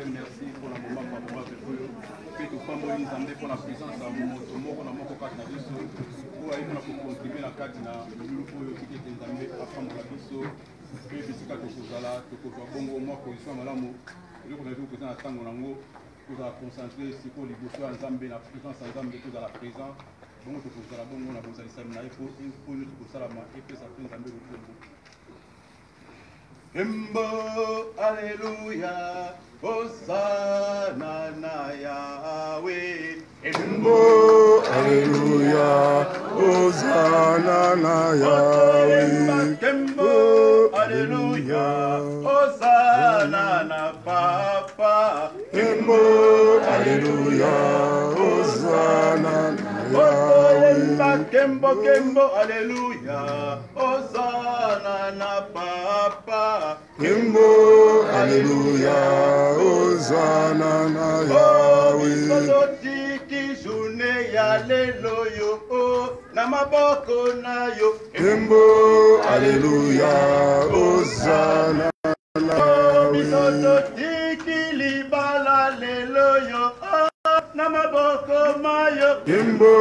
Merci pour la moment favorable pour la présence à pour aller contribuer la carte na concentrer sur les besoins ensemble la présence ensemble tout à la présent donc tout ça bon on a besoin de ça pour nous tout ça et puis ça fait ensemble Embo, Alléluia, Hosanna na Yahweh. Embo, Alléluia, Hosanna na Yahweh. Embo, Alléluia, Hosanna na Papa. Embo, Alléluia, Hosanna na Yahweh. Kembo, Kembo, Alléluia, Hosanna na Papa. Kembo, Alléluia, Hosanna na Yahweh. Oh, tiki journée ya lelo yo, na maboko na yo. Kembo, Alléluia, Hosanna na Yahweh. Oh, tiki libala lelo yo, na maboko mayo. Kembo,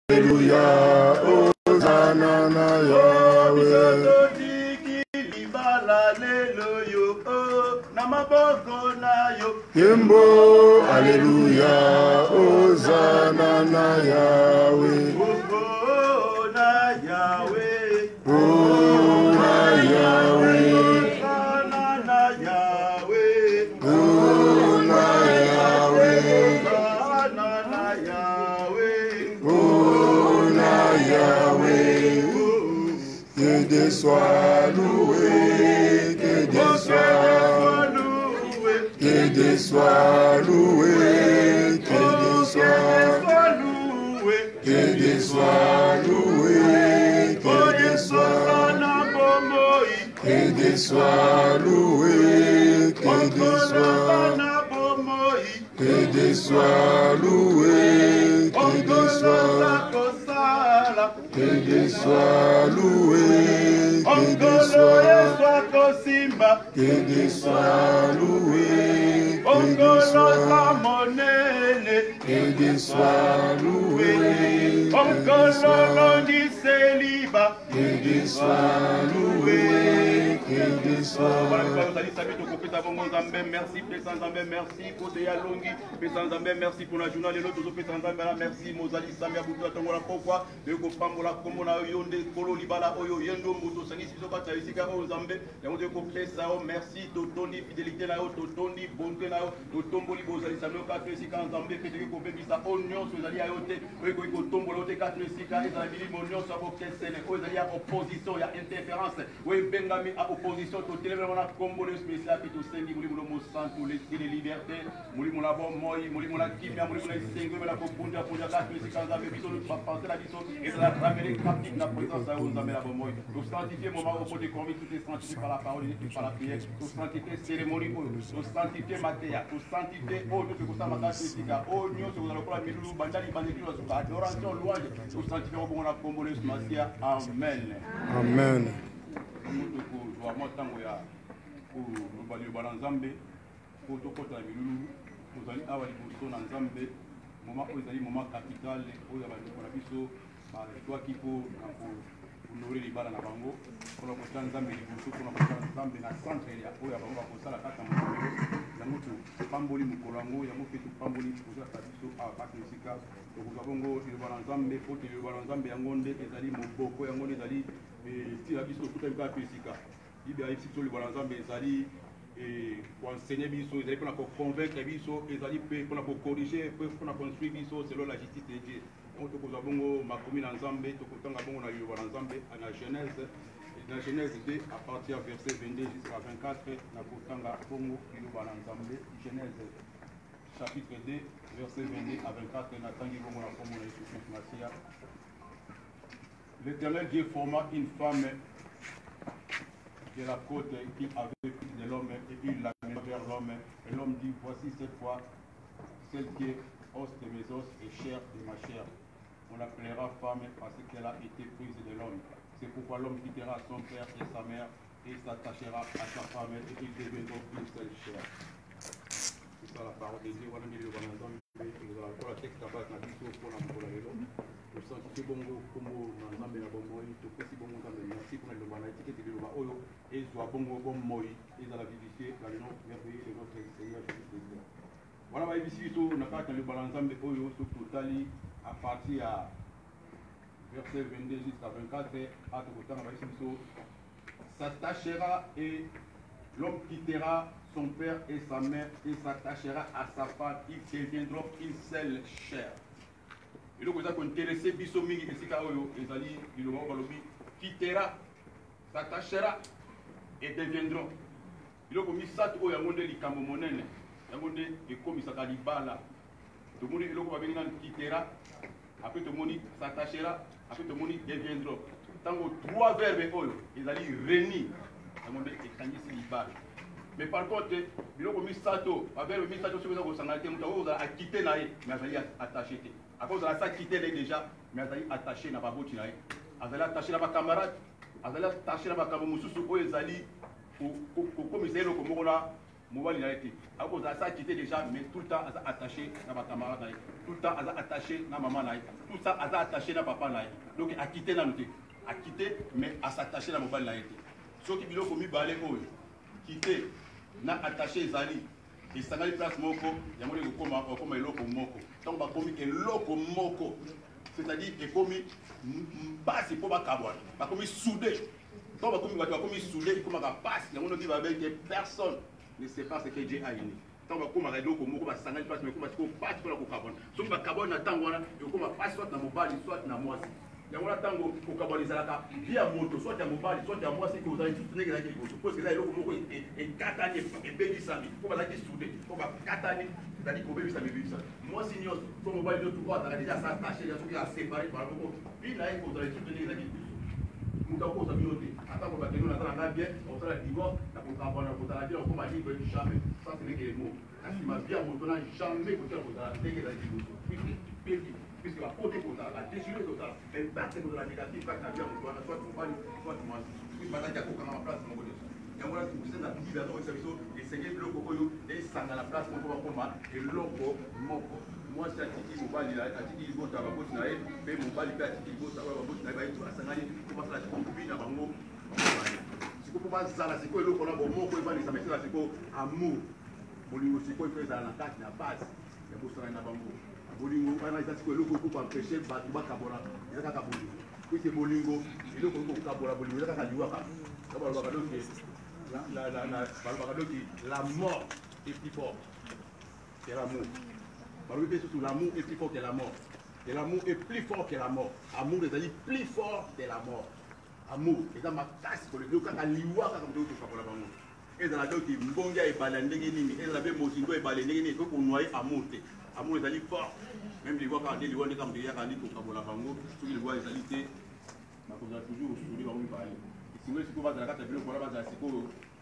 Alléluia, Hosanna na Yahweh. Kembo, Alléluia, Hosanna na Yahweh. Oh, na Yahweh. Oh, na Yahweh. Hosanna na Yahweh. Oh, na Yahweh. Hosanna na Yahweh. Oh, na Yahweh. Que Dieu soit loué, que Dieu soit loué, que Dieu soit loué, que Dieu soit loué, que Dieu soit loué, que Dieu soit loué, que Dieu soit loué, que Dieu soit que Dieu soit loué, que Dieu soit que Dieu soit loué, que Dieu soit que Dieu soit loué, que Dieu soit que Dieu soit loué, que Dieu soit loué, que Dieu soit merci, Pessant Zambé, merci pour Deyalongi, Pessant Zambé, merci pour la journée, les autres Pessant Zambé, merci, Mozali Samia Boutou, Tongola Pokwa, de Kopambola, Komona, Yonde, Kolo Libala, Oyo, Yendo, Moto, Sani, Sisoka, Taïsika, Zambé, et on te complète ça, merci, Totoni, fidélité là, Totoni, bonté là, Totomboli, Bozali Samia, 4 Sika, Zambé, Pété, Kopébisa, Oignon, Sozali, Ayote, Oiko, Tombolo, 4 Sika, Ezali, Monion, Sabo, Kessel, Ozali, à opposition, il y a interférence, oui, Bengami, à opposition, Totel, on a combo le spécial, puis tout Sengi, Moulimou, Santou, les libertés, Moulimou, la bombe, Moulimou, la Kimia, Moulimou, la Sengi, la Kopunda, Punda, 4 Sika, Zambé, puis tout le passer la vision, et la ramener pratique, la présence à Ozambé, la bombe, tout sanctifier, moment au côté convict, tout est sanctifié par la parole, et par la prière, tout sanctifier, cérémonie, tout sanctifier, matéa, tout sanctifier, oh, tout ce que ça m'a dit, oh, nous, ce que vous allez voir, Milou, Bandali, Bandali, adoration, louange, tout sanctifier, au bon, la combo, le Smasia, Amen. Amen. Nous Nzambe, pour tout côté Milulu, nous allons avoir les na Nzambe, moment où ils allaient moment capital, où il y a des biso, toi qui faut honorer les balles na bango, pour la côté Nzambe, les biso, pour la côté Nzambe na centre, il y a où il y a bango pour ça la carte à mon Yamutu, Pamboli Mukolango, Yamutu Pamboli pour ça biso à Bakisika, donc nous avons le Nzambe, pour le Nzambe Yangonde, ils allaient Moboko, Yangonde, ils allaient si la biso tout un cas Pisika. Il y a ici sur le Nzambe, ils allaient pour enseigner biso, ils allaient pour convaincre biso, ils allaient pour corriger, pour construire biso selon la justice de Dieu. Donc nous avons ma commune Nzambe, tout le temps nous avons la Nzambe à la Genèse, la Genèse 2, à partir du verset 22 jusqu'à 24, Nakotanga Bongo, Nzambe, Genèse chapitre 2, verset 22 à 24, Natangi Bongo, la Bongo, la L'Éternel Dieu forma une femme de la côte qui avait pris de l'homme et il la mit vers l'homme. Et l'homme dit, voici cette fois celle qui est os de mes os et chair de ma chair. On l'appellera femme parce qu'elle a été prise de l'homme. C'est pourquoi l'homme quittera son père et sa mère et s'attachera à sa femme et ils deviendront une seule chair. C'est ça la parole de Dieu. Voilà, nous allons la texte là-bas, nous allons merci bongo comme Nzambe na bomoi topesi bongo Nzambe merci pour le bana étiquette de loba oyo et soit bongo bon moi et dans la vivité dans le nom merveilleux de notre Seigneur Jésus-Christ. Voilà ma ici tout na kata le bana Nzambe oyo surtout tali à partir à verset 22 jusqu'à 24 à tout temps va ici s'attachera et l'homme quittera son père et sa mère et s'attachera à sa femme, ils deviendront une seule chair. Et donc, vous avez intéressé Bissomi et Sikaoyo, et Zali, du Lomo Balobi, quittera, s'attachera et deviendront. Et donc, vous avez mis Yamonde, les Camomonènes, Yamonde, et comme il s'attachera, tout le monde, et donc, vous avez mis quittera, après tout le monde s'attachera, après tout le monde deviendront. Tant que trois verbes, ils allaient réunir, Yamonde, et Tangis Libal. Mais par contre, il y a mis Sato, avec le Misato, si vous avez quitté, mais vous allez attacher. À cause de ça, quitter déjà, mais vous allez attacher dans votre bouche. Vous allez attacher dans votre camarade, vous allez attacher dans votre camarade, vous allez comme ils ont comme là, mobile à cause de ça, quitter déjà, mais tout le temps, vous allez attacher dans votre camarade, tout le temps, vous allez attacher dans maman, tout ça, vous allez attacher dans papa. Donc, à quitter dans nous, à quitter, mais à s'attacher dans mobile. Ceux qui ont commis balai, quitter. Na attaché Zali et Sangali place Moko, Yamori comme Eloko Moko. Donc, on va commis Eloko Moko, c'est-à-dire que commis passe pour ma cabane, va commis soudé. Donc, on va commis soudé, comme on passe, il y a un qui va avec personne ne sait pas ce que Dieu a émis. Donc, on va commis Eloko Moko, va Sangali place Moko, parce qu'on passe pour la cabane. Donc, on va cabane à Tangwana, et on va passer soit dans mon bal, soit dans moi. Il y a un tango pour cabaliser la via moto, soit à mon bal, soit à moi, c'est que vous allez tout tenir avec vous. Suppose que là, il y a un katane et béni sami. Il faut que soudé. Il faut que katane, c'est-à-dire qu'on béni sami. Moi, si nous sommes au bal de tout droit, on a déjà s'attaché, il y a ce qui a séparé par rapport. Puis là, il faut que vous allez tout tenir avec vous. Nous avons sa communauté. Attends, on va tenir, on a bien, on sera divorce, on va avoir la vie, on va dire jamais. Ça, c'est les mots. Si ma vie a monté, jamais vous allez déguer la vie. Puisque la côté total, la déchirure totale, elle battre contre la négative, pas que la vie soit mon mari, soit moi. Puis maintenant, il y a quoi dans la place, mon côté. Et moi, c'est pour ça que la vie et Seigneur, le coco, et ça dans la place, mon coco, et l'oko, moko. Moi, c'est à Tiki, mon bal, à Tiki, il vote à la bouche, mais mon bal, à Tiki, il vote à la bouche, il va être à Sangani, il va faire la compagnie dans Bango. C'est pour moi, Zala, c'est quoi le qu'on a bon mot, il va les amettre, c'est quoi amour. Pour lui aussi, quoi, il fait dans la carte, la base, il y a beaucoup de Bango. Bolingo, on a dit que le groupe a empêché Batouba Kabora, il y a un bolingo. Oui, c'est Bolingo, et le groupe Kabora, Bolingo, il y a un Liwaka. La mort est plus forte que l'amour. L'amour est plus fort que la mort. Et l'amour est plus fort que la mort. Amour, c'est-à-dire plus fort que la mort. Amour, et dans ma tasse, pour le groupe, il y a un Liwaka comme d'autres pour la mort. Et dans la dote, il y a un balandéguini, et dans la baie Mozindo, et balandéguini, il faut qu'on noie amour. Amour est fort. Même les voix quand les voix comme des quand dit pour Kabola Bango, tous les voix égalité. Ma cause toujours souris on va aller. Si vous voulez va dans la carte de pour la base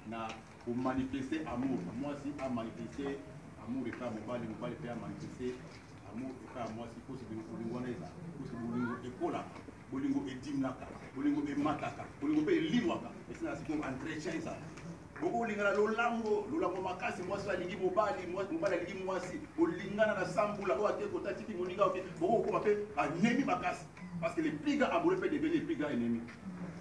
na pour manifester amour. Moi aussi à manifester amour et pas mon bal et à manifester amour et pas moi si possible pour les waneza. Pour ce bolingo et kola. Bolingo et dimnaka. Bolingo et mataka. Bolingo et limwaka. Et c'est pour entretien ça. Beaucoup lingana lolango makasi moi ça lingi mobali moi lingi moi si olingana na sambula o ate kota tiki moninga ok beaucoup ko appelle ennemi makasi parce que les plus grands amoureux peuvent devenir les plus grands ennemis.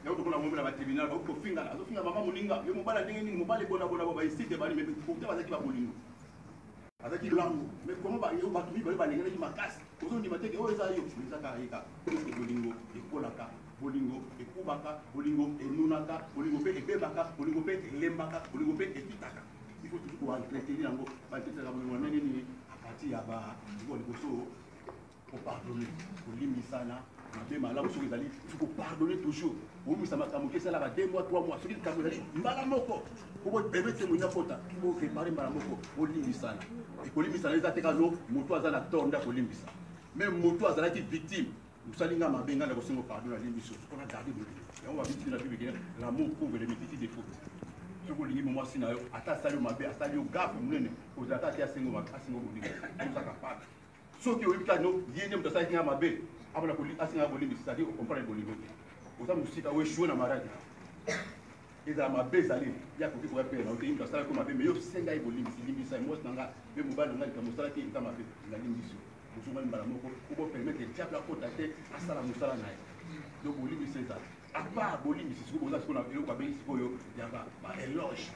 Là on a mon la tribunal ko finga na finga mama moninga yo mobala ndenge nini mobali bona ba ici de bali mais ko te bazaki ba bolingo azaki lango mais comment ba yo ba tumi ba lingana makasi ko ndi mateke o eza yo bizaka ika ko bolingo ekolaka bolingo ekubaka bolingo enunaka bolingo pe ebebaka bolingo pe elembaka bolingo pe ekitaka il faut toujours entretenir yango batetaka bolingo ndenge nini à partir ya ba liboso ko pardonner ko limisana il faut pardonner toujours. Oui, ça m'a camouflé, ça là, 2 mois, 3 mois. Ce qui est camouflé, Malamoko. Pour permettre de pour réparer Malamoko, pour l'Imbissana. Et pour l'Imbissana, les attaquants, Moto a la tornade pour l'Imbissa. Même Moto a été victime. Nous saluons ma benga, nous avons pardon à l'Imbissa. On a gardé le vie. Et on va vite la Bible, l'amour couvre les petits défauts. Ce que l'Imbissa, moi, c'est à ta salut ma belle, à ta salut au gars, aux attaques à Singo, à Singo, nous sommes capables. Ceux qui ont eu le cas, nous, ils n'ont pas ça, ma belle. Avant la police, c'est-à-dire qu'on comprend les bolivés. Vous avez aussi échoué dans ma radio. Et dans ma baisse, il y a côté pour appeler. On dit que ça comme mais yo senga iboli misili ça moi nanga be mobile nanga comme ça qui kama be la limbiso. Vous souvent mbala moko pour permettre de diable à côté à sala musala na. Donc bolimi c'est ça. À part bolimi c'est ce que vous avez qu'on a eu kwa be siko yo ya ba éloge.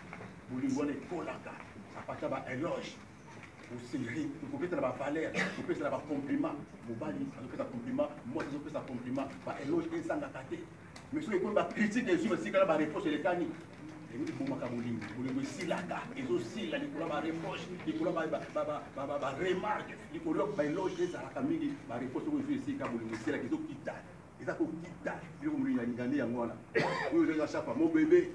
Bolimi on est kolaka. À partir ba éloge. Vous pouvez faire la valeur, vous pouvez faire la compliment. Vous pouvez faire un compliment, moi je fais un compliment, par éloge et sans la caté. Mais si vous avez critique et si vous avez la réponse, les cani. Et vous dites, vous avez aussi la carte, et aussi la réponse, il faut la remarque, il faut la éloge et la famille, la réponse, vous avez aussi la réponse, la question qui date. Et ça, qui date, vous avez gagné à moi là. Vous avez à chaque fois, mon bébé.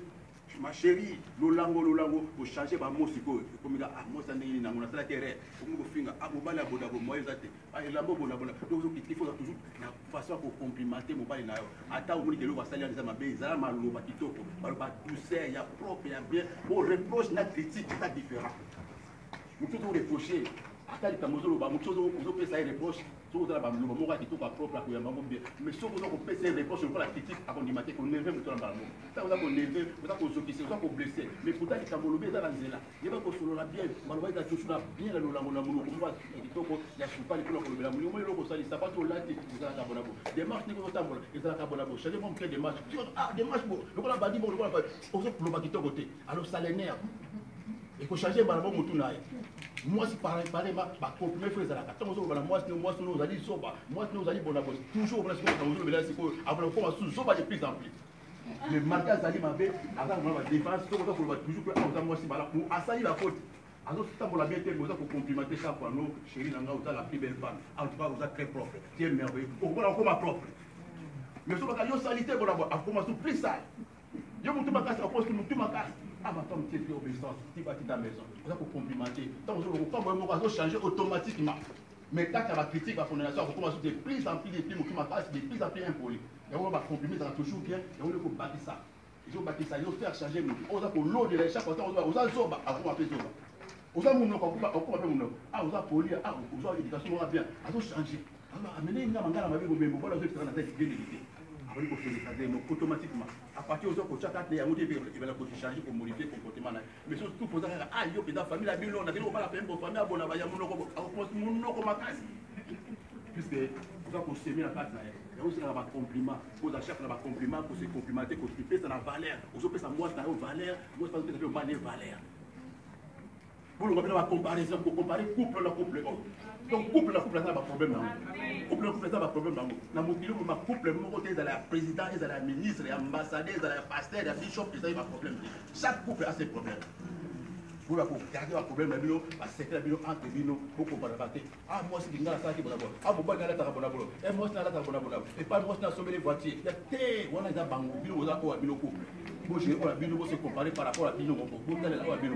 Ma chérie, lolango, vous changez ma mot siko. Comme il a à moi, ça n'est pas mon terre. Vous finga, à mon balai, moi, il a bon, donc il faut toujours la façon pour complimenter mon balai. Attends, vous dites que l'on va saluer les amabés, les amas, l'eau, batito, par douceur, il y a propre, il y a bien. Bon, reproche, la critique, c'est différent. Nous toujours reprocher. Attends, les camoufles, vous pouvez ça reproche. Vous avez un moment qui est propre à bien. Mais si vous avez fait des réponses sur la critique avant de mater, qu'on ne veut pas dans le ça vous avez levé, vous avez s'occuper, vous avez blessé. Mais pourtant, les Camerounais dans la zéla. Il va qu'on la bien, malheureusement, il a toujours bien la moulou, il y a pas les couleurs de la moulou, mais l'eau, ça ne pas tout là, vous avez un bon des marches, vous avez un bon, ils ont un bon chaque fois qu'il y a des marches. Ah, des marches, le voilà, bah, dit, bon, le voilà, on se ploie qui côté. Alors, ça l'énerve. Il faut changer par rapport au tout. Moi, si pareil, ma comprimé frère la carte. Moi, si nous allons soba, moi, si nous allons bon abos. Toujours, on a ce qu'on a dit, c'est qu'après, on commence sous soba de plus en plus. Le marquage Ali m'a fait, avant on va défense, tout ça, on va toujours que moi, si voilà, pour assaillir la faute. Alors, si on l'a bien fait, vous avez complimenter ça pour nous, chérie, vous avez la plus belle femme. En tout cas, vous êtes très propre. Tu es merveilleux. Pourquoi on est propre? Mais si on a une salité, on va commencer plus sale. Je vous ma casse, on pose tout ma casse. Ah, ma femme, tu es obéissance, tu vas quitter ta maison. Vous avez complimenter. Tant que vous avez changer automatiquement. Mais quand tu as la critique, la condamnation, on commence de plus en plus de films qui m'apparaissent, de plus en plus impoli. Et on va comprimer, ça va toujours bien, et on va bâtir ça. Ils ont bâti ça, ils ont fait changer. On va pour l'eau de l'échappe, on va zoba, on va faire zoba. On va mon nom, on va faire mon nom. Ah, on va polir, ah, on va l'éducation, on va bien. On va changer. Alors, amenez une gamme à ma vie, mais on va la faire dans la tête, bien évité. Automatiquement. À partir de ce que chaque année, il va changer pour modifier le comportement. Mais surtout, pour dire, ah, il y a une famille, on a dit, on va la faire pour famille, on va la faire puisque vous avez consommé la carte, il y a aussi un compliment. Vous achetez un compliment pour se complimenter, pour se payer sa valeur. Vous avez sa moi, sa valeur, vous avez sa valeur. Vous avez la comparaison pour comparer couple à couple. Donc, couple à couple, ça n'a pas de problème. Couple à couple, ça n'a pas de problème. Dans mon couple, il y a la présidente, il y a la ministre, il y a l'ambassadeur, il y a le pasteur, il y a le bishop, il y a pas de problème. Chaque couple a ses problèmes. Vous pouvez garder un problème, entre bino, pour comparer. Ah, moi, c'est une gare qui est bonne. Ah, mon bon, il y a la bonne. Et moi, c'est la bonne. Et pas moi, c'est sauver les voitures. Il y a des on a des banques, bino, on a bino, se comparer par rapport à bino, vous allez là, bino.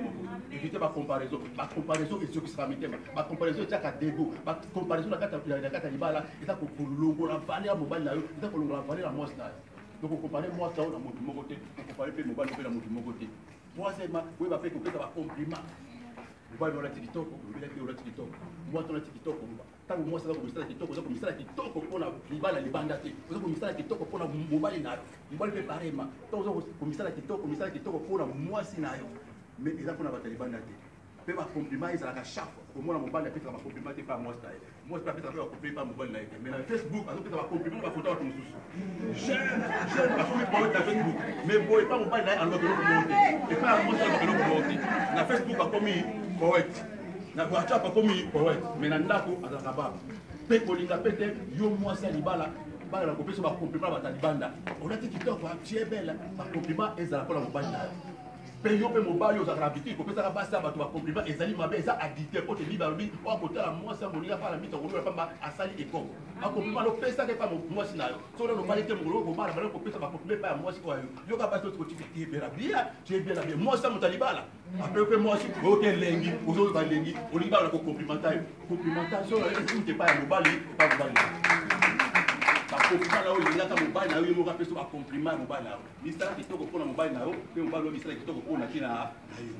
Évitez ma comparaison. Ma comparaison est ce qui sera mis. Ma comparaison est à dégo. Ma comparaison est à la Libala, et à pour logo, la valeur mobile, et à pour la valeur à moi. Donc, on compare moi, ça, on a mon côté. On compare le mobile, on a mon côté. Troisièmement, vous avez fait un compliment. Vous voyez, on a TikTok, vous avez TikTok. Moi, on a TikTok. Tant que moi, ça va comme ça, TikTok, vous avez comme ça, TikTok, pour la Libala, les bandes, vous avez comme ça, TikTok, pour la mobile, vous avez fait pareillement. Tant que vous avez comme ça, TikTok, pour la moi, c'est mais ils ont fait les bandes. Peut ma compliment, ils ont la chaque fois. Pour moi, mon bal, il va complimenter par moi. Moi, je peux faire complimenter par mon bal. Mais dans Facebook, ils va complimenter par photo comme ça. J'aime la famille pour dans Facebook. Mais bon, il pas mon bal en l'autre monté. Et pas moi, c'est l'autre monté. Dans Facebook, a commis poète. Dans WhatsApp, a commis poète. Mais dans Ndako, à la Rabab. Pécolinga, pété, yo, moi, c'est Libala. La copie sur ma compliment à Talibanda. On a dit que tu es belle. Ma compliment est à la fois la bande. Payo pe mobali aux habitudes pour que ça passe ça va toi compliment et zali mabe ça addicté pour te dire lui on côté la moi ça moninga pas la mito ko pas asali et comme un compliment le pesa que pas moi sinayo so le mobali te molo ko mala bala ko pesa ba compliment pas moi si quoi yo ka pas tout ko tu es bien bien moi ça motalibala après que moi si OK lengi ozo ba lengi oliba ko complimentation c'est pas mobali pas mobali compliment là où il y a mobile na yo mo ka peso ba compliment mobile na misala kitoko pona mobile na yo pe mobile misala kitoko pona kina ayo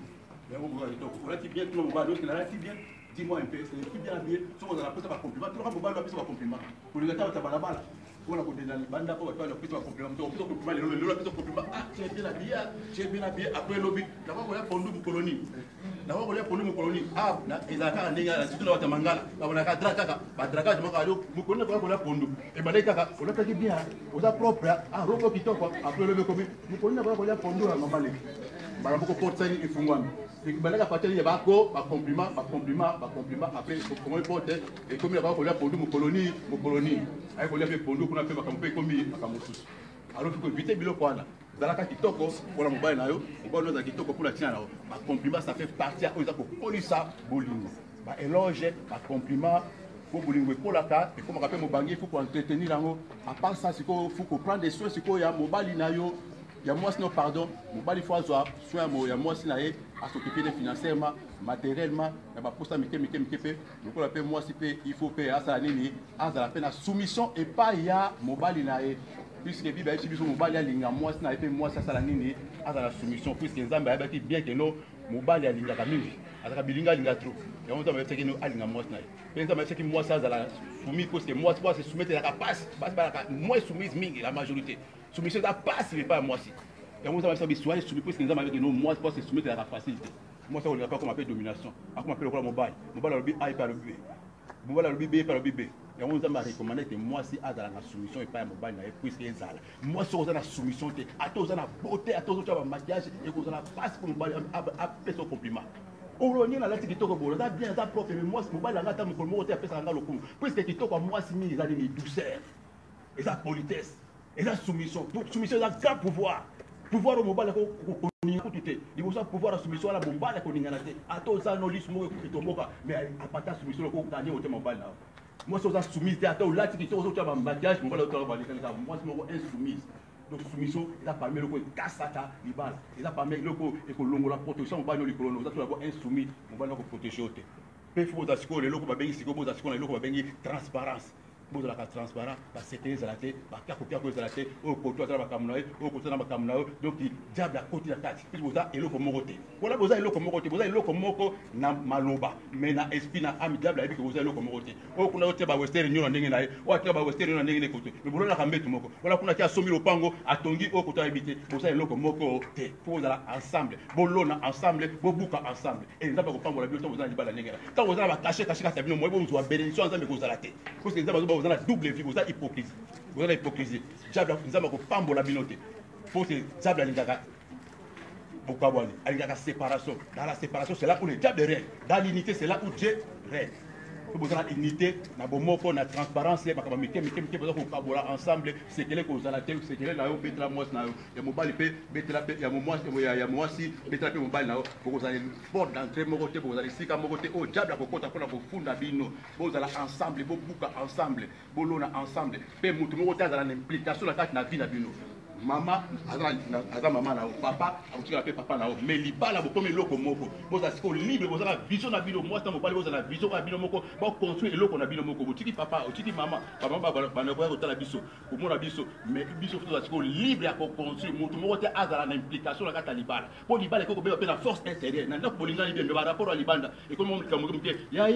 mais on va kitoko on dit bien tout le mobile donc là bien dis-moi un peu c'est bien bien so on a peso ba compliment tout le mobile ba peso ba compliment pour le gars ta balabala on a côté dans banda pour faire le peso ba compliment donc peso compliment le peso compliment ah j'ai bien habillé après lobby d'abord on a pondu mu colonie d'abord on a pondu mu colonie ah na ezaka ndinga na situna wata mangala babona ka draka ba draka maka yo mu colonie ko la pondu e balaika ka on a taki bien oza propre ah robo kitoko après le komi mu colonie ko la pondu la mabale bala boko porte ni ifungwami balaka pateli ya bako ba compliment après comment il porte et comme il va ko la pondu mu colonie ay ko la pe pondu kuna pe bakampe komi bakamususu alors faut éviter biloko wana zalaka kitoko pour la mobile na yo mobile na kitoko pour la tia na yo ba compliment ça fait partie aux ko polisa bolingo ba éloge ba compliment pour bolingo pour la carte et comme rappelle mobangi faut entretenir yango à part ça c'est faut prendre des soins c'est ko ya mobile na yo ya moi sinon pardon mobile faut avoir soin mo ya moi sinon à s'occuper de financièrement matériellement na ba posta mike pe donc la paix moi si pe il faut payer à ça nini à la peine soumission et pas ya mobile na ye puisque Bible a dit que mobile alinga moi na pe moi ça la nini à la soumission puisque nzambe a dit bien que no mobile alinga ka mingi azaka bilinga linga trop et on va dire que no alinga moi na pe nzambe c'est que moi ça la soumis parce que moi c'est soumettre la passe moi soumise mingi la majorité soumission ça passe mais pas moi si et on va dire soit soumis parce que nzambe avec no moi c'est soumettre la facilité moi ça on l'appelle comme appelle domination comme appelle le mobile le a par le b mobile le b par le b et on va recommander que moi si à la soumission et pas mobile na puisque ezala moi si on a la soumission te ato on a beauté ato on a maquillage et on a passe pour mobile à peso compliment Oronie na lati kitoko bolo da bien da propre mais moi mobile nga ta mokolo moko te apesa nga lokumu puisque kitoko moi si mingi za ni douceur et sa politesse et sa soumission donc soumission là grand pouvoir au mobile ko ko tuté il faut pouvoir soumission à la bomba ko ningana te ato za no lismo ko tomboka mais apata soumission ko gagner au mobile là moi je suis soumise à toi là tu as un maquillage moi je suis insoumise donc soumission il a parmi le ko kasata libala il a parmi le ko et ko longola protection on va no likolo nous avons insoumis on va no ko protéger te pe faut za siko le loko ba bengi siko boza siko le loko ba bengi transparence boza la transparent ba sécurité la tête ba kako za la tête au koto za ba kamunae au koto na ba kamunae donc diable à côté la tête puis boza eloko mokote wala boza eloko mokote boza eloko moko na maloba mais na esprit na ami diable a dit que boza eloko mokote o kuna ote ba western nyona ndenge na ye o ate ba western nyona ndenge ne kote mais boza la kambetu moko wala kuna kia somi lopango atongi o koto habité boza eloko moko te boza la ensemble bolona ensemble bobuka ensemble et nzaba ko pango la bio to boza libala ndenge na ta boza ba cacher ka bino mo bozo ba bénédiction ensemble ko zala te parce que nzaba vous avez la double vie, vous avez hypocrisie. Vous avez l'hypocrisie. Diable, vous avez la binote. Pour que diable l'ingaka. Bokawali, l'ingaka séparation. Dans la séparation, c'est là où le diable règne. Dans l'unité, c'est là où Dieu règne. Vous avez l'unité, la bomoko, la transparence, les bakaba mike vous avez kabola ensemble, c'est que les causes à la tête, c'est que les nayo betra moi na yo. Ya mobile pe betra pe ya moi si betra pe mobile na yo. Vous avez porte d'entrée mo côté, vous avez sika mo côté. Oh diable ko kota pona ko funda bino. Vous avez ensemble, vous buka ensemble, bolona ensemble. Pe mutu mo côté za l'implication la carte na vie na bino. Mama aza mama na papa akotika pe papa na mais libala bo comme eloko moko boza siko libre boza la vision na bino moi tant mobali boza la vision na bino moko ba construire eloko na bino moko botiki papa otiki mama ba na ko tala biso ko mona biso mais biso foto siko libre à construire mutu moko te azala na implication na kata libala po libala ko be na force intérieure na ndako bolinga libe ba rapport à libanda et comme on kamuke ya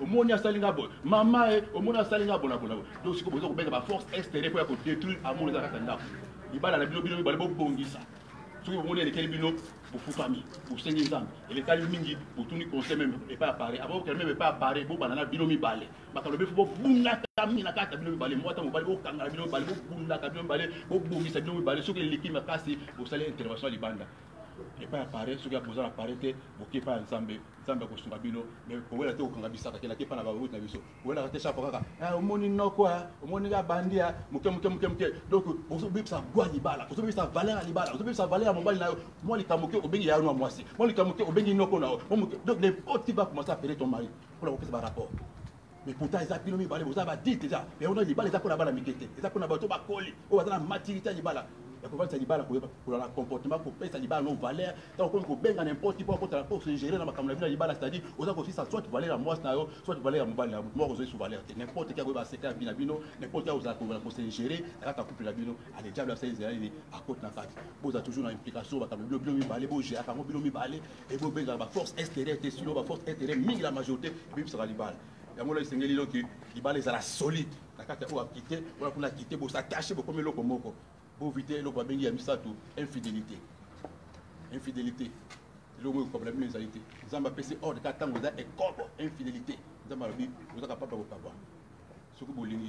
omoni asalinga bo mama omoni asalinga bona donc siko boza ko be ba force extérieure pour détruire amour za kata ndako ibala na bino bale bo bongisa soki bomoni elekeli bino bofukami bosengi nzambe elekali mingi botuni conseil même et pas apparaît avant que même pas apparaît bo banana bino mibale bakalobe fo bundaka mina kata bino mibale mwata mobali bo kangala bino mibale bo bundaka bino mibale bo bongisa bino mibale soki eleki makasi bosali intervention libanda et pas apparaître ce qui a besoin d'apparaître pour qu'il pas ensemble ensemble ko sunga bino mais ko wela te ko kanga bisaka kila ke pa na ba route na biso wela te chaque kaka ah omoni noko omoni ga bandia muke donc ozo bipsa gwa libala ozo bipsa valeur libala ozo bipsa valeur mobali na moi likamuke obengi ya no mwasi moi likamuke obengi noko na donc les potes va commencer à appeler ton mari pour la faire rapport. Mais pourtant, ils ont pris le balai, vous avez dit déjà. Mais on a dit, ils ont pris la balle à Mikete. Ils ont pris la balle à Koli. On a la maturité à Libala. Il faut voir ça Libala pour le comportement, pour payer ça Libala non valeur. Donc, on peut bien n'importe quoi pour se gérer dans la vie Libala, c'est-à-dire, on a aussi ça, soit tu valais la moisse, soit tu valais la mobile, moi, vous avez sous valeur. N'importe qui a un secteur à Binabino, n'importe qui a un gérer, la carte à couple Labino, allez, diable à 16 ans, à côte dans la carte. Vous avez toujours une implication, vous avez bien balé, vous gérez, vous avez balé, et vous avez la force extérieure, la force intérieure, mille la majorité, et puis ça va Libala. Il y a des gens qui sont solides. La carte où a quitté, on a quitté, on a caché, on a mis le comoko. Pour éviter le problème, il y a mis ça tout. Infidélité. Infidélité. Le problème, les qualités. Vous avez passé hors de 4 ans, vous avez infidélité. Vous avez dit, vous êtes capable de vous avoir. Ce que vous voulez. Il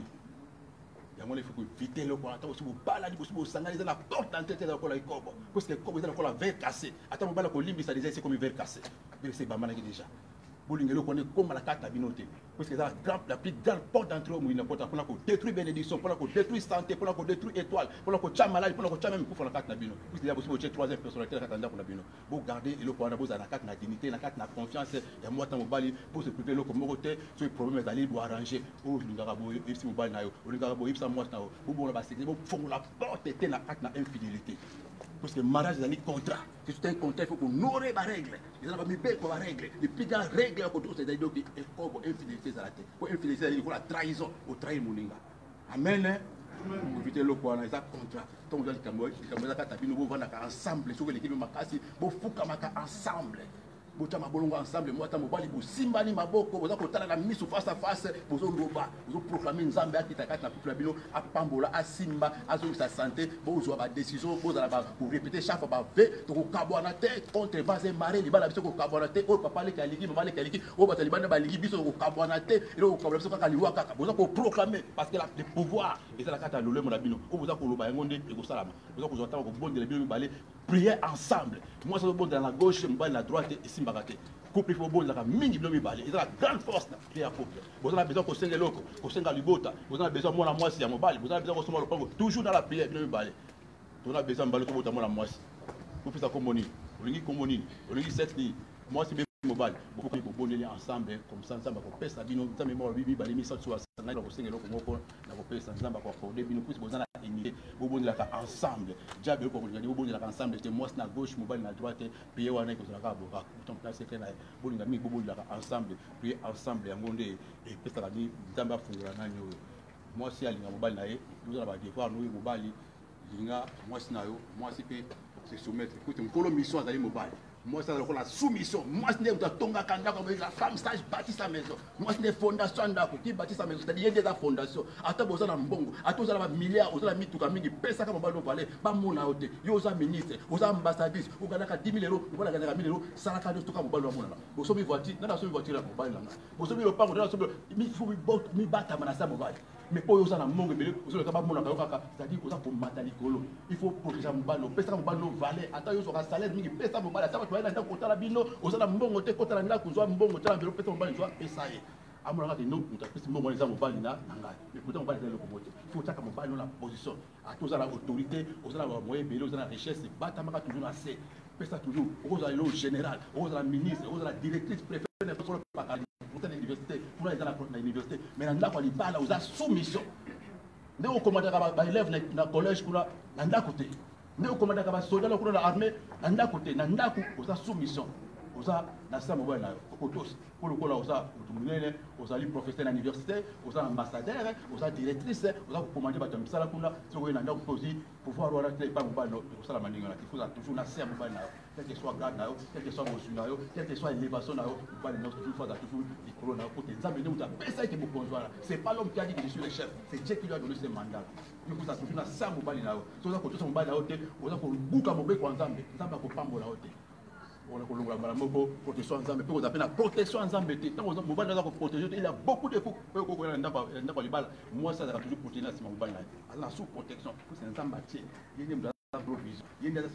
y a il faut éviter le problème. Si vous baladez, vous s'engagez dans la porte d'entrée de la colle. Parce que comme vous avez la verre cassé. Attends, vous baladez au limite, ça déjà, c'est comme une verre cassée. Mais c'est pas mal déjà. Vous connaissez comme la carte à binoter. Parce que la plus grande porte d'entrée au monde, pour détruire bénédiction, pour détruire santé, pour détruire étoile, pour tuer malade, pour tuer même pour la carte à bino. Parce qu'il y a aussi une troisième personnalité la carte pour la bino. Vous gardez le point d'abord la carte de dignité, la carte de confiance, et moi, tant que pour se préparer le communauté, sur les problèmes d'aller pour arranger. Oh, nous avons eu ici, nous avons eu ça, moi, vous la porte était la carte d'infidélité. Parce que le mariage est un contrat. Si c'est un contrat, il faut qu'on honorer les règles. Ils ont mis bien pour la règle. Les plus grandes règles à côté, c'est donc comme infidélité à la tête. Pour infidélité, il faut la trahison. Au trahir mon linga. Amen. Pour éviter le quoi, ils ont contrat. Donc, vous allez nous vendre ensemble. Sur l'équipe de Makasi, vous fouchez ensemble. Botama bolongo ensemble moi ta mobali bo simbani maboko boza kotala na miso face à face bozo roba bozo proclamer nzambe akitakata na peuple bino apambola asimba azo sa santé bozo ba décision bozo la ba pour répéter chaque fois ba ve to ko kabwana te contre base mari libala biso ko kabwana te o papa le kaliki mama le kaliki o batalibana ba ligi biso ko kabwana te et ko kabwana biso kaka liwa kaka bozo ko proclamer parce que le pouvoir et ça la kata lolé mon bino o bozo ko loba ngonde e ko salama bozo ko zota ko bondela bino balé prier ensemble moi ça bon dans la gauche moi dans la droite et simbakate couple il faut bon la mingi blomi balé et la grande force na prier couple vous avez besoin ko senga loko ko senga libota vous avez besoin moi la moisi ya mobali vous avez besoin ko soma le pango toujours dans la prière blomi balé vous avez besoin balé ko bota moi la moisi vous faites ça comme moni on dit cette ligne moi c'est mobile beaucoup ko boneli ensemble comme ça ensemble ko pesa bino nzambe mo bibi balé mi sa tsoa na ko senga loko moko na ko pesa nzamba ko ko de bino plus bozana unité vous bonela ensemble diable ko vous bonela ensemble c'est moi na gauche mobile na droite prier wana ko zala ka boka ton place c'est na bolinga mi bonela ensemble prier ensemble ya ngonde et pesa la ni nzamba fungula nani oyo moi si alinga mobile na ye nous ala ba devoir nous mobile linga moi si na yo moi si pe se soumettre écoute une mission à mobile. Moi, c'est la soumission. Moi, c'est une tonga kanda comme la femme sage bâtit sa maison. Moi, c'est une fondation qui bâtit sa maison. C'est-à-dire, il y a des fondations. Attends, vous avez un bon. Attends, vous avez un milliard. Vous avez mis tout comme il pèse ça comme on va nous parler. Pas mon aote. Vous avez un ministre. Vous avez un ambassadeur. Vous avez 10 000 euros. Vous avez 1000 euros. Ça n'a pas de tout comme on va nous parler. Vous avez une voiture. Vous avez une voiture. Vous avez un parc. Il faut me battre à Manassa Mobile. Mais pour vous, c'est-à-dire que pour Matalikolo, il faut protéger Mbano, pesa Mbano valé, attends, vous aurez un salaire, mais pesa Mbano, ça va être un côté la bino, vous avez un bon côté, côté la nda, vous avez un bon côté, la pesa Mbano, vous avez pesa. À mon avis, nous, nous avons pesa Mbano, mais pourtant, on va aller le combattre. Il faut que Mbano la position. À tous à l'autorité, vous avez un moyen, vous avez la richesse, Batamaka toujours assez. Pesa toujours, vous avez le général, vous avez la ministre, vous avez la directrice préfète, vous avez pour l'université, pour aller dans l'université, mais dans le cas où vous avez soumission. Nous avons commandé à élèves dans le collège, nous avons côté. Nous avons commandé à soldats dans l'armée, nous avons côté. Nous avons soumission. Vous avez dans mobile pour le coup, vous avez professeur à l'université, vous avez ambassadeur, vous avez directrice, vous avez commandé à Tamsala Kuna, si vous avez un opposé, pour pouvoir avoir pas mobile, vous avez toujours un mobile, quel que soit garde, quel que soit mon quel que soit l'élévation, vous allez toujours des couronnes, c'est pas l'homme qui a dit que je suis le chef, c'est Dieu qui lui a donné ce mandat. Vous avez toujours un mobile, vous avez toujours un mobile, vous avez beaucoup de mobile, vous avez un on a protection ensemble, puis on appelle la protection ensemble. Tant que mobile doit protéger, il y a beaucoup de fous. Moi, ça a toujours protégé ce mobile. Alors, sous protection, c'est un ensemble bâti. gros vision. Il y a des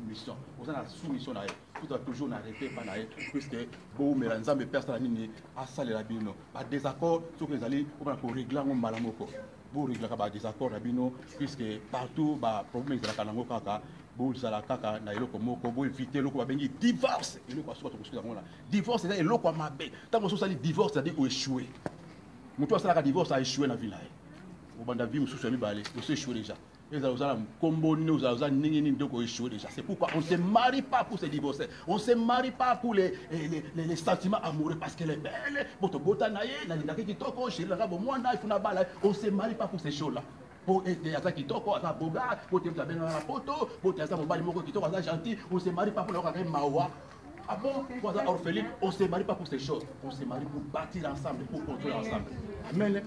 mission. Vous avez la sous-mission. Tout a toujours arrêté par là. Puisque vous me l'ensemble personne à saler la bino. Par désaccord, ce que vous allez pour régler un malamoko. Vous réglez par désaccord la bino. Puisque partout, problème de la kanango kaka. Vous allez kaka na eloko moko. Vous évitez le coup de divorce. Et le coup de divorce, c'est le coup de mabé. Tant que vous allez divorce, c'est-à-dire que échoué. Mutu asala ka divorce a échoué na vie là. Au banda vie mususu mi balé, vous échoué déjà. Et ça vous a combo nous ça nini donc échoué déjà. C'est pourquoi on se marie pas pour se divorcer. On se marie pas pour les sentiments amoureux parce qu'elle est belle. Boto bota naye na linda ki toko chéri la bo mwana ifuna bala. On se marie pas pour ces choses là. Pour être à qui toko à boga, pour te bien dans la photo, pour te à mon bali moko qui toko à gentil, on se marie pas pour le mawa. Ah bon, pour ça, orpheline, on ne se marie pas pour ces choses. On se marie pour bâtir ensemble, pour construire ensemble. Amen.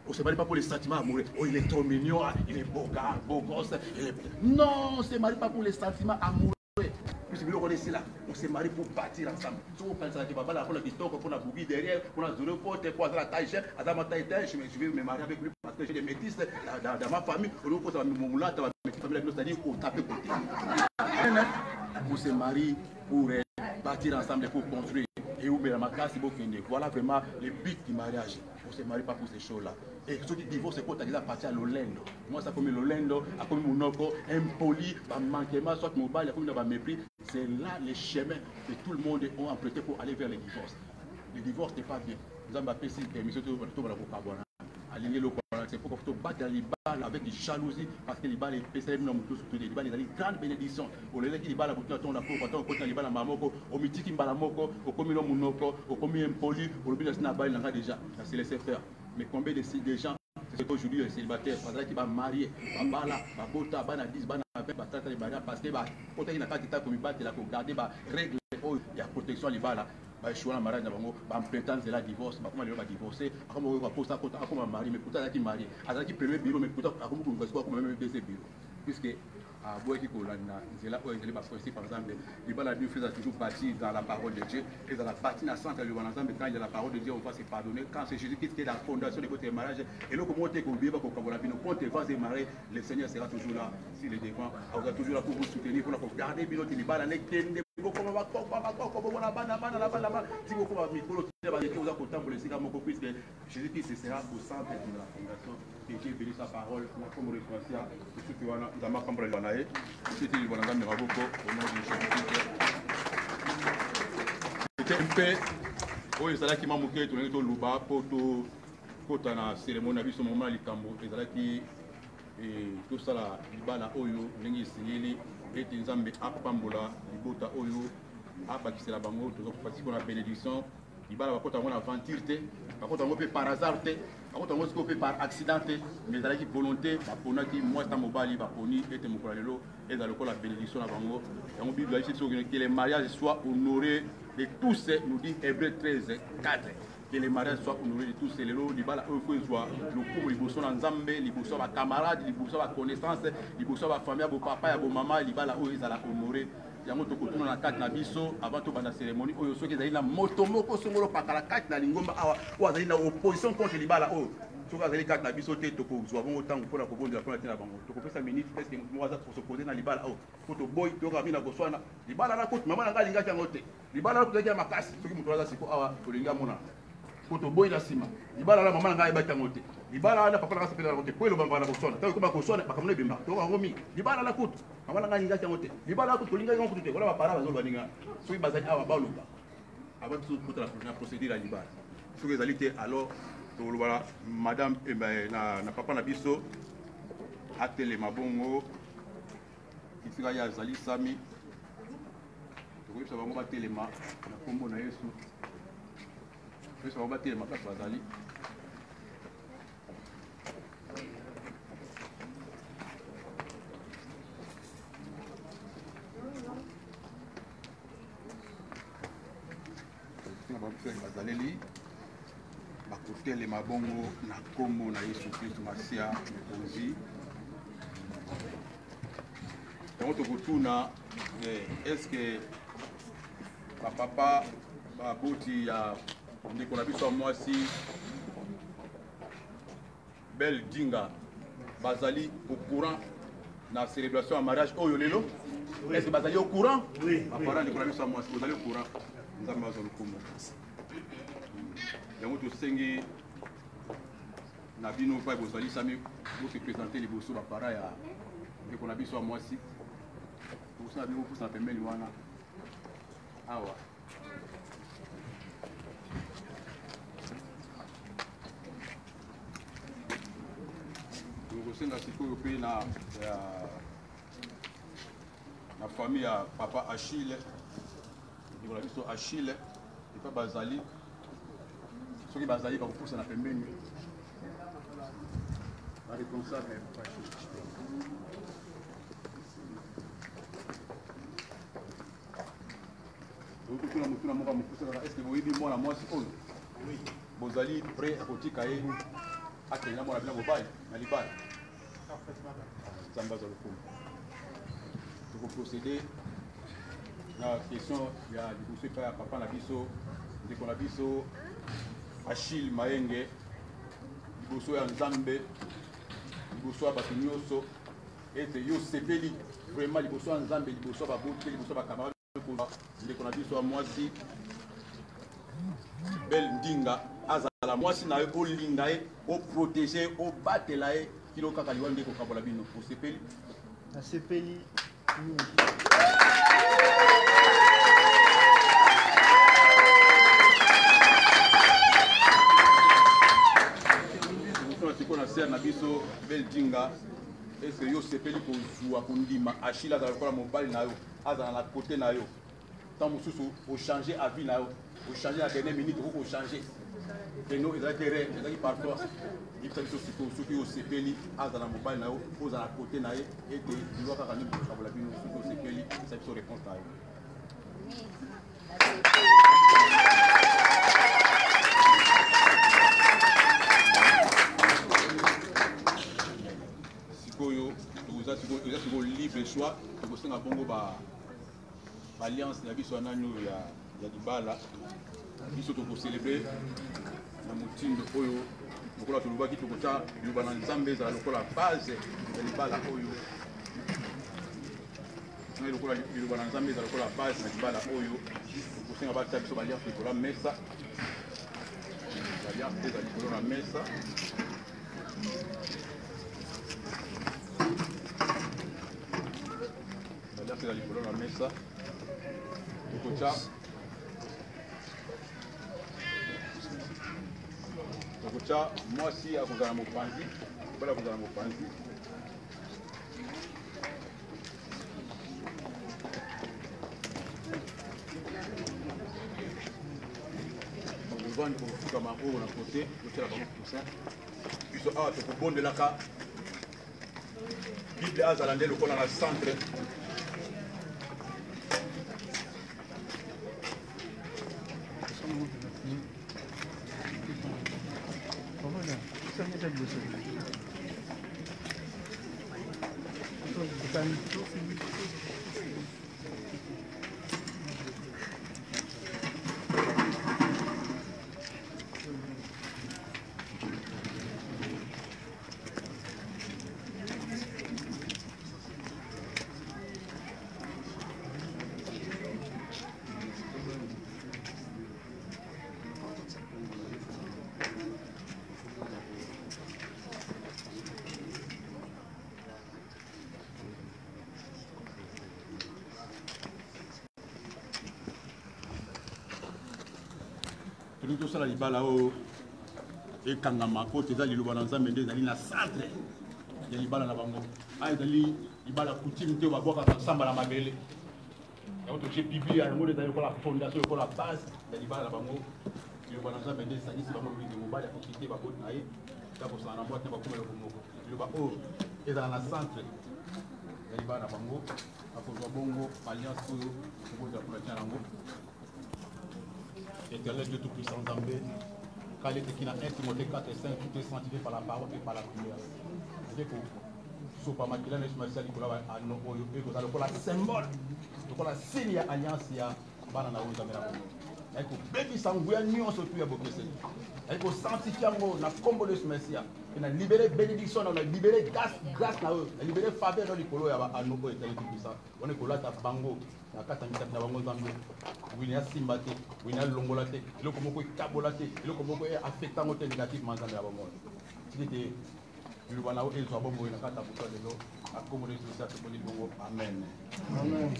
On ne se marie pas pour les sentiments amoureux. Oh, il est trop mignon, il est beau gars, beau gosse. Non, on ne se marie pas pour les sentiments amoureux. Puisque vous connaissez là, on se marie pour bâtir ensemble. Si vous pensez que papa, pour la guitare, pour la bougie derrière, pour la zone porte, pour la taille, à la taille, je vais me marier avec lui parce que j'ai des métis dans ma famille. On va me moula, dans ma famille, c'est-à-dire qu'on tape côté. On se marie pour bâtir ensemble, pour construire. Et où la macasse, voilà vraiment le but du mariage. On ne se marie pas pour ces choses-là. Et ceux qui divorcent, c'est pour déjà partir à l'Olendo. Moi, ça comme l'Olendo, à comme Mounoko, impoli, manquement, soit mobile, comme un mépris. C'est là les chemins que tout le monde a emprunté pour aller vers le divorce. Le divorce n'est pas bien. Nous avons appelé cette permission de carbone. Aligner le c'est pour que vous battez les balles avec des jalousies parce que les balles est spéciales dans le tout les balles les grandes bénédictions au lieu les balles pour ton la pour ton côté les balles mamoko au mitiki mbalamoko au commun monoko au commun impoli au business na balle n'a déjà ça c'est laisser faire mais combien de gens c'est aujourd'hui les célibataires parce qu'ils va marier va bala va bota bana 10 bana 20 va traiter les balles parce que va côté na kati comme battre la pour garder va règle il y a protection les balles je suis en mariage, je prétends que la divorce, je vais divorcer, je vais poser comme mari, mais pourtant je suis marié. Je suis premier bureau, mais pourtant je suis comme deuxième bureau. Puisque à Bois qui c'est là où il va passer par exemple, il va la Dieu fait toujours partie dans la parole de Dieu et dans la partie naissante du ensemble quand il y a la parole de Dieu on va se pardonner quand c'est Jésus qui est la fondation de votre mariage et là comment tu es qu'on va la vie quand tu vas se marier le Seigneur sera toujours là s'il est devant il sera toujours là pour vous soutenir pour garder bien notre libala les kende comment va comment la bana si vous comment micro tu vas dire vous content pour le Seigneur mon puisque Jésus Christ sera au centre de la fondation que Dieu bénisse sa parole comme référence à tout ce que dans ma cambre c'était le bon de Raboko au nom de Jésus. C'était un peu oui c'est là qui m'a moqué tout le luba pour tout na cérémonie à ce moment là likambo c'est là qui et tout ça là libala oyo ndenge singeli et nzambe apambola libota oyo apakisela bango to parti pour la bénédiction libala bakota ngona aventure te bakota ngo pe par hasard te bakota ngo siko pe par accident te mais avec volonté bapona ki moi ta mobali baponi ete mokola lelo et dans le la bénédiction na bango yango bible ici que les mariages soient honorés de tous nous dit Hébreux 13:4 que les mariages soient honorés de tous les lots libala eux faut soit le coup liboso na nzambe liboso ba camarades liboso ba connaissance liboso ba famille ba papa ya ba maman libala eux ils ala honorer yango tokotuna na kati na biso avant to banda cérémonie oyo soki ezali na moto moko songolo pakala kati na lingomba awa o azali na opposition contre libala oyo soki azali kati na biso te tokozwa bongo ntango mpona kobondela mpona te na bango tokopesa minute presque moko aza kosopose na libala oyo po toboyi toyoka na koswana libala na koti mama na ngai alingaki yango te libala na koti ezalaki ya makasi soki moto aza siko awa tolingi amona po toboyi na nsima libala na mama na ngai ayebaki yango te libala wana papa na ngai asepela yango te po elobamba na koswana ntango ekoma koswana makambo ebemba toyoka yango mingi libala na kutu mama na ngai alingaki yango te libala na kutu tolingai yango kutu te wana bapara bazoloba ninga soki bazali awa baloba avant kota na procédure ya libala soki ezali te alors toloba madame na papa na biso atelema bongo esika ye azali sami tokoyebisa bango batelema na kombo na yesu tokoyebisa bango batelema place bazali bazaleli bakotelema bongo na kombo na yesu kristo masia mokonzi yango tokotuna estce bapapa baboti ya ndeko na biso ya mwasi belle dinga bazali au courant la célébration en mariage au Yolelo. Est-ce que vous allez au courant? Oui. Vous allez au courant. Nous allons au courant. Et vous avez Nabino pas vous allez se présenter les bossos à pareil et qu'on a vu sur moi aussi. Vous savez vous ça permet le wana. Ah ouais. Nous sommes dans la famille à papa Achille. On a vu sur Achille et pas Bazali. Ceux qui Bazali va vous pousser dans la pembeni. La responsable est pas Achille. Est-ce que vous voyez moi la moi si on oui Bazali prêt à côté cahier à tenir la bien au bail à l'ibal. Ça va dans le coup. Pour procéder la question il y a du coup pas papa na biso de qu'on a biso Achille Maenge liboso ya Nzambe liboso ya bato nyonso ete yo sepeli vraiment liboso ya Nzambe liboso ba bote liboso ba camarade de qu'on a biso à mwasi bel ndinga azala mwasi na yo olinga ye o protéger o batela ye kilo kaka liwa ndeko kabola bino o sepeli na sepeli na ser na biso bel dinga est-ce que yo sepeli ko zuwa ko ndima Achille azala kola mobali na yo azala na côté na yo tant mosusu o changer avis na yo o changer la dernière minute o changer et nous ils intérêt ils parfois il faut que ceux qui au sepeli azala mobali na yo ozala na côté na ye et que il doit kaka ni ko la bino ceux qui au sepeli ça peut répondre à yo. Vous avez libre choix, vous avez une alliance il y a du bala, il faut célébrer la moutine de Oyo. Vous avez le qui vous la base de bala Oyo. Vous avez la base de bala Oyo. Vous avez la mesa. La mesa. C'est la licorne la mesa. Kocha, moi si à vous à mon panzi, voilà vous à mon panzi. On va nous faire comme un haut à côté, le faire comme tout ça. Puis ça a tout bon de la carte. Bible azalande le kola na centre. Tout ça, il va là-haut. Et quand on a côté, il y a un centre. Il y a un bango. Il va la coutume de boire ensemble à la mabelle. J'ai publié à la fondation, la base. Il va la bango. Il y a un ensemble de ça. Il va la quitter, il va aller. Il va la boîte, il va couper le bango. Il va haut. Et dans la centre. Il va la bango. Il va bongo, alliance pour la Tianango. Éternel Dieu Tout-Puissant Zambé, qualité qui n'a 1 Timothée 4 et 5, tout est sanctifié par la parole et par la prière. C'est que Sopa Makila Neshmaïsa Nicolas a nos symbole, le signe alliance, il y a Banana Ouzamera. Il faut bénir sans goûter ni on se tue à beaucoup. Il faut sanctifier na combo de ce messia. On a libéré bénédiction, on a libéré grâce na eux, on a libéré faveur dans les colos à nos états puissants. On est collé à bango, na kata mitap na bango zambe. Wina simbate, wina longolate, le comme quoi kabolate, le comme quoi affectant au négatif manzambe à bango. C'était le banao et le soit bon na kata pour de l'eau. À commoder sur ça, c'est pour les bongo. Amen. Amen.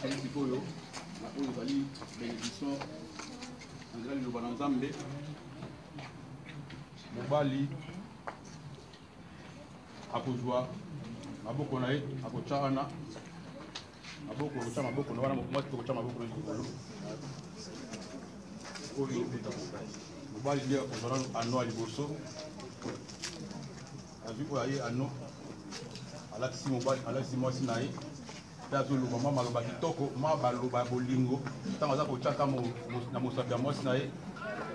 La bénédiction, la bénédiction, André le Bananzambe, Mobali, Akozwa, Aboko Nae, Akochana, Aboko Chama Boko, Mobali Mobali Ano Aliboso, Azuko Aye Ano. Alexis Mobile, Alexis Moisinaï, Tazo Lubama Maloba Kitoko, Mabaloba Bolingo, Tangaza Chaka Namosabia Moisinaï,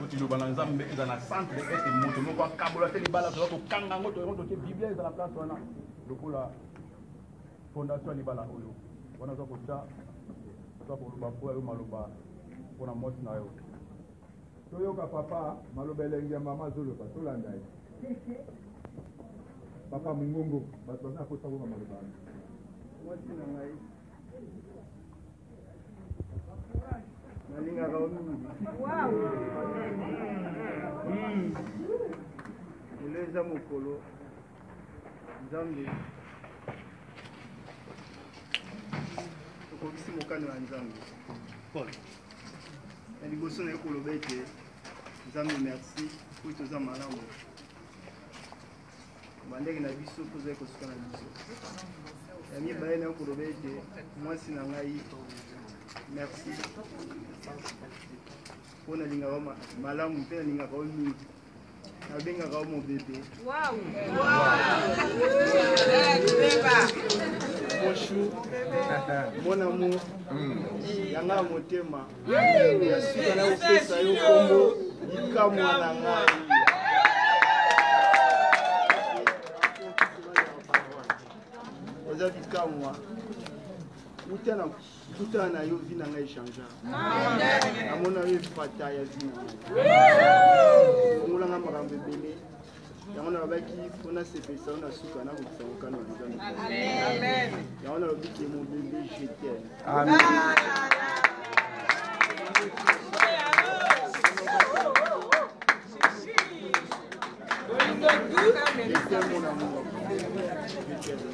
Kuti Lubananzambe, dans la centre de cette moto, nous avons Kabulaté, les balles, nous Kangango, nous avons Bible dans la place, le coup la fondation Libala Oyo. On a Kocha, pour le Bapo et Maloba, pour la Moisinaï. Toyoka papa, Maloba Lengia Mama Zolo, Solandai. Papa Mungongo, parce qu'on a fait ça pour Maloba. Moi, c'est Nangaï. Nalinga Raoumi. Waouh! Les Amokolo. Nzambe. Tokokisi mokano ya Nzambe. Paul. Na liboso na ekoloba ete Nzambe merci po toza malamu. Bandeki na biso toza kosuka na biso. Ya mibale na ekoloba ete mwasi na ngai merci. Po nalingaka malamu mpe nalingaka o mingi. Nabengaka o mo bebe. Wow! Bonjour, mon amour, yanga motema, yasuka na opesa yo kombo, likamwa na ngai. Oza likamwa, utana na yo vi na ngai changea. Amona yo fata ya vi na ngai. Ngolanga makambo ebele. Yango na babaki mpona sepesa na suka na kokisa mokano ya Nzambe. Amen. Yango na lobiki mon bébé je t'aime. Amen. Je t'aime mon amour. Je t'aime.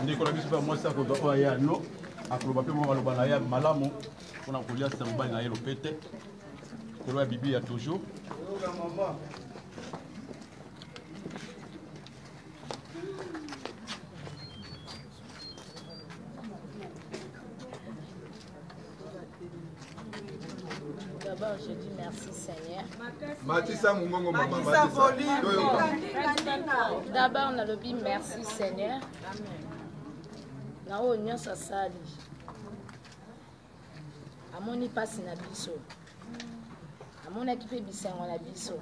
Ndiko la biso moi ça ko do ya no akoloba pe mo maloba na ya malamu pona kolia sambali na yelo pete kolo ya bibi ya toujours D'abord, je dis merci Seigneur. Matissa Mungongo Mama D'abord, on a le dit merci Seigneur. Na o nyonso sali. Amoni pasi na biso. Amona ki pe bisengo na biso.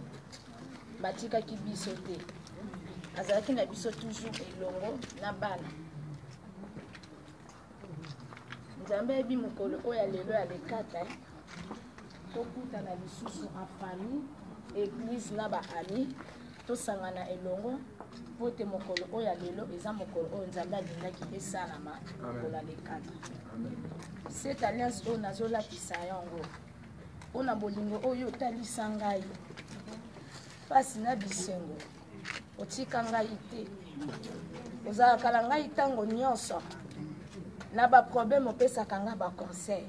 Batika ki biso te. Azalaki na biso toujours elongo na bana. Nzambe ebi mokolo oyo lelo ya lekata. Tokuta na lisusu en famille, église na ba ami, tosangana elongo pote mokolo oyo lelo eza mokolo oyo Nzambe alingaki esalama mokolo lekata. Cette alliance oyo nazolakisa yango mpona bolingo oyo otalisa ngai pasi na bisengo otika ngai te ozalaka na ngai ntango nyonso na baproblème opesaka ngai baconseil.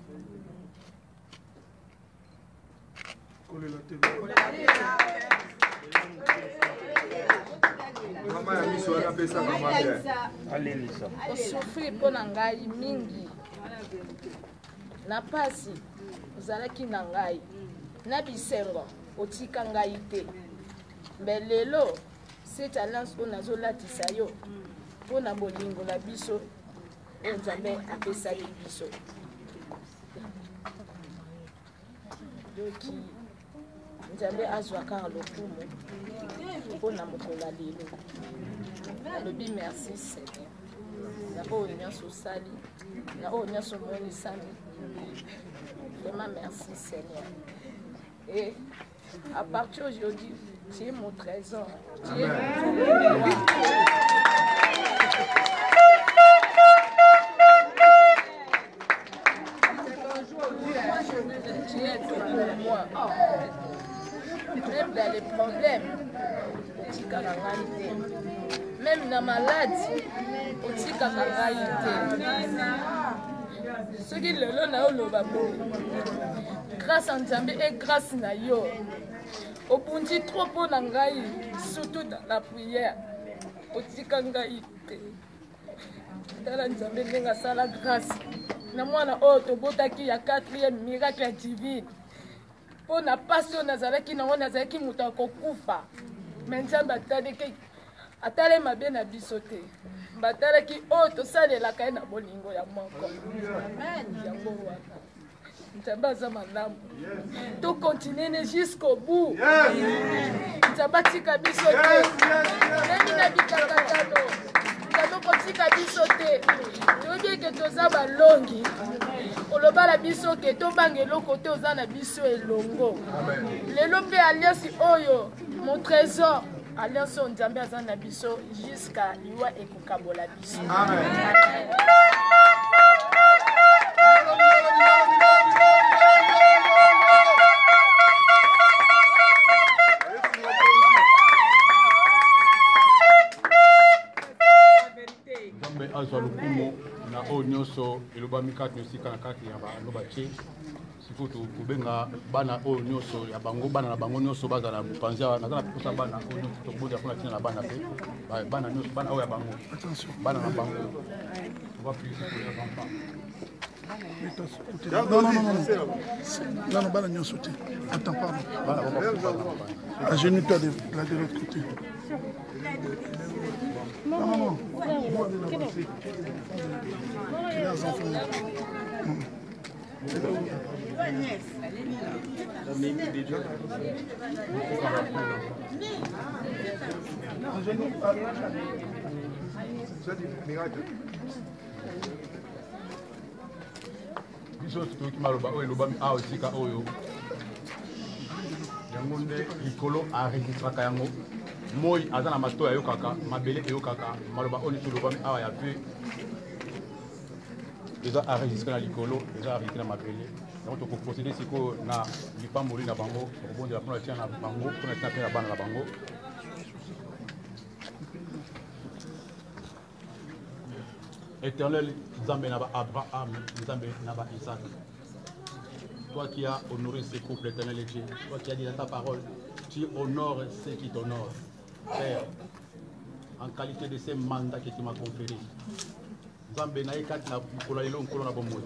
Mama ya miso ala pesa mama bien. Alléluia. Osufri mpona ngai mingi na pasi ozalaki na ngai na bisengo otika ngai te mbe lelo cette alliance oyo nazolatisa yo mpona bolingo na biso oyo Nzambe apesaki biso. nzambe azwaka lokumu mpona mokolo ya lelo alobi merci Seigneur na oyo nyonso osali na oyo nyonso omonisami vraiment merci Seigneur et à partir d'aujourd'hui tu es mon trésor tu es pour moi. Même dans les problèmes, même dans la maladie, ce qui le grâce à Nzambe et grâce à yo, au pundi trop pour Nangai, surtout dans la prière, au Tikangai. Dans la Nzambe n'a la grâce. Na mwana oyo tobotaki ya 4e miracle divine po na passion nazalaki nango nazalaki moto akokufa me nzambe atale mabe na biso te batalaki oyo tosalelaka ye na bolingo ya moko yango wana nzambe aza malamu tokontinue jusqu'au bout nzambe atika biso te nemi na bikakatano kotika biso te toyebi ke toza balongi oloba na biso ke tobanga eloko te oza na biso elongo lelo mpe alliance oyo mon trésor alliance oyo nzambe aza na biso jusqu'à liwa ekokabola biso azwa lokumu na oyo nyonso elobami kati nyosika na kati ya baloba tie sikoyo tobenga bana oyo nyonso ya bango bana na bango nyonso bazala na mopanzi awa naza na posa bana oyo nyonso tobozela mpona ntina na bana mpe bana nyonso bana oyo ya bango bana na bango on va prier pour les enfants. Non, bana nyonso te. Attends, pardon. Agenouille-toi de l'autre côté. Non. Les enfants. biso toyoki maloba oyo elobami awa esika oyo yango nde likolo aregistraka yango moi aza na matoyi ayokaka mabele eyokaka maloba oyo nyonso elobami awa ya pe eza enregistre na likolo eza enregistre na mabele yango tokoprocede sikoyo na lipamboli na bango tokobondela mpona tia na bango mpona tia mpe na bana na bango. Éternel, Nzambe Naba Abraham, Nzambe Naba Isaac. Toi qui as honoré ces couples, éternel et Dieu, toi qui as dit dans ta parole, tu honores ceux qui t'honorent. Père, en qualité de ces mandats que tu m'as conférés, Nzambe na ekati na mukolo lelo nkolo na bomoi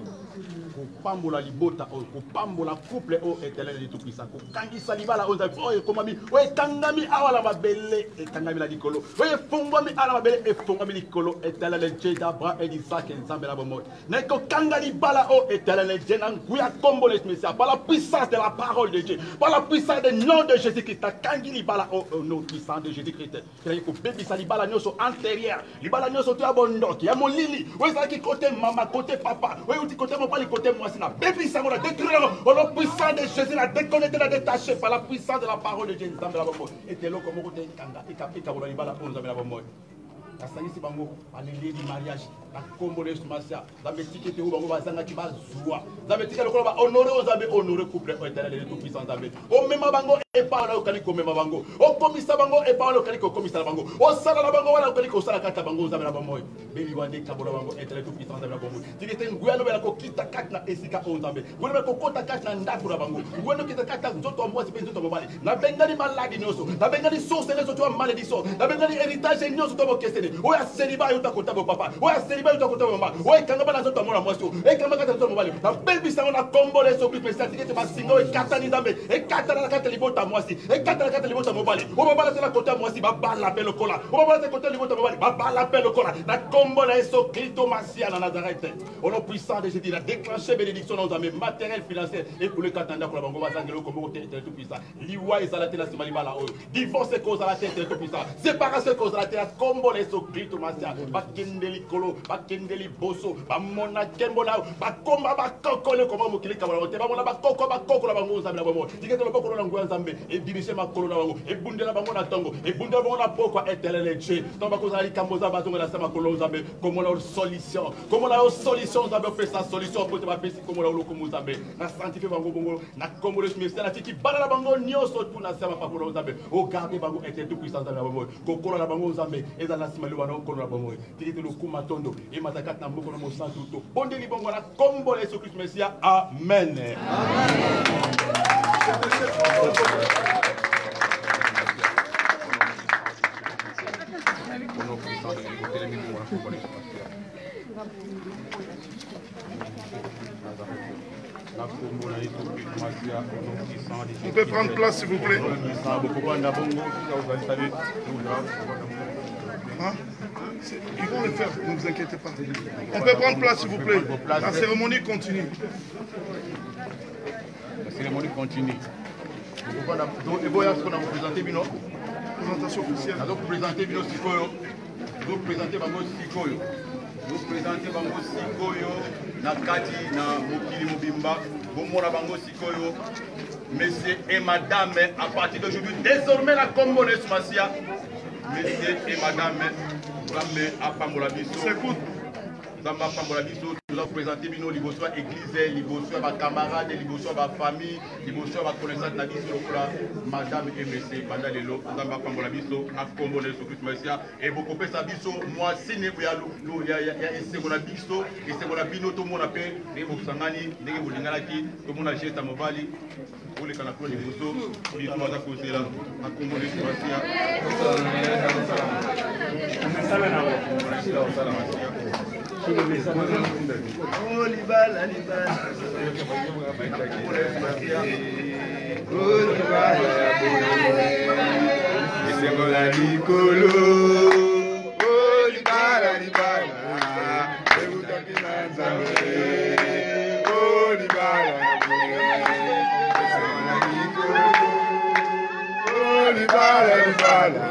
kopambola libota oyo kopambola couple oyo éternel de tout puissant kokangisa libala oyo oyo ekomami oyo ekangami awa na mabele ekangami na likolo oyo efungwami awa na mabele efungwami likolo éternel Dieu d'Abraham et d'Isaac Nzambe na bomoi na ekokanga libala oyo éternel Dieu na nguya kombo le Messie par la puissance de la parole de Dieu par la puissance du nom de Jésus-Christ akangi libala oyo au nom puissant de Jésus-Christ kelaki kobebisa libala nyonso antérieur libala nyonso to ya bondoki ya molili oui, ça qui côté maman, côté papa, oui, côté mon père, côté moi, c'est la bébé, ça va détruire au puissant de Jésus, la déconnecter, la détacher par la puissance de la parole de Jésus. Et t'es là comme côté Kanga, et Kabola, il va la pose, la bombe. La sanité, bango, à l'élé du mariage, la combo de Sumasia, la métier qui est où bango, va s'en qui va zoua. La métier qui va honorer aux amis, honorer couple, éternel et tout puissant d'amis. Au même bango, et pas là au calico, même bango. Au commissaire bango, et pas là au calico, commissaire bango. Au salon bango, voilà au calico, salakata bango, aux amis la bombe. Béli wande, Kabola bango, éternel tout puissant d'amis la bombe. Tu étais une gouvernement, la coquita katna, esika aux amis. Gouvernement, coquita katna, ndakura bango. Gouvernement qui te katna, zoto moi, c'est pas zoto mobile. La bengani maladie, noso. La bengani source, les autres malédiction. La bengani héritage, et noso, to questionner. Oya seriba yota kota bo papa. Oya seriba libala to kota mama o kanga bana zo tamona mwasi e kanga kata zo mobali na belbi sango na kombo les so plus spécial te basingo e kata ni zambe e kata na kata libota mwasi e kata na kata libota mobali o baba la kota mwasi ba bala pe lokola o baba la kota libota mobali ba bala pe lokola na kombo na eso Christo Masia na Nazareth au nom puissant de Jésus, il a déclenché bénédiction dans un matériel financier et pour le katanda pour la bango bazangelo comme tout puissant liwa ezalate la simaliba la oyo divorce cause à la tête tout puissant séparation cause à la tête combo les so Christo Masia bakendeli kolo bakendeli boso ba mona kembo na ba komba ba kokole comme mokili kabala te ba mona ba koko la bango nzambe na bomo diketo lo bokolo na ngwa nzambe et dirige ma kolo na bango et bundela bango na tongo et bundela bango na poko etelele che tomba cause ali kamboza bazonga na sama kolo nzambe comme la solution comme la solution nzambe fait sa solution pour te ba pesi comme la lokomo nzambe na sanctifier bango bongo na kombo le ministère na tiki bana la bango nyonso tout na sama pa kolo nzambe o garder bango était tout puissant dans la bango kokolo la bango nzambe eza na simali wana okolo la bango tikite lo kuma tondo e matakata na mboko na mosantu to bondeli bongo na kombo le Jésus Christ Messia amen On peut prendre place, s'il vous plaît. Hein? Ils vont le faire, ne vous inquiétez pas. On peut prendre place, s'il vous plaît. La cérémonie continue. La cérémonie continue. Présentation officielle. Nous présentez Bino Sikoyo. Nous présentez Bango Sikoyo. Nous présentez Bango Sikoyo. Nakati na Mokili Mobimba. Bomona Bango Sikoyo. Messieurs et madame, à partir d'aujourd'hui, désormais la Combo de Sumasia. Messieurs et madame, Ramé Apambola Bisso. S'écoute. Zamba Apambola Bisso. Nous avons présenté Bino Libosua Église, Libosua ma camarade, Libosua ma famille, Libosua ma connaissance na biso lokola madame et monsieur banda lelo Zamba Apambola Bisso a Combo de Sumasia et beaucoup de sa biso moi sine ya esengo na biso esengo na bino to mona pe ne bosangani ndenge bolingalaki to mona geste mobali ole kana ko liboso biso maza kozela a Combo de Sumasia Oh libala libala oh libala likolo oh libala libala ekutapina nzambe oh libala likolo oh libala libala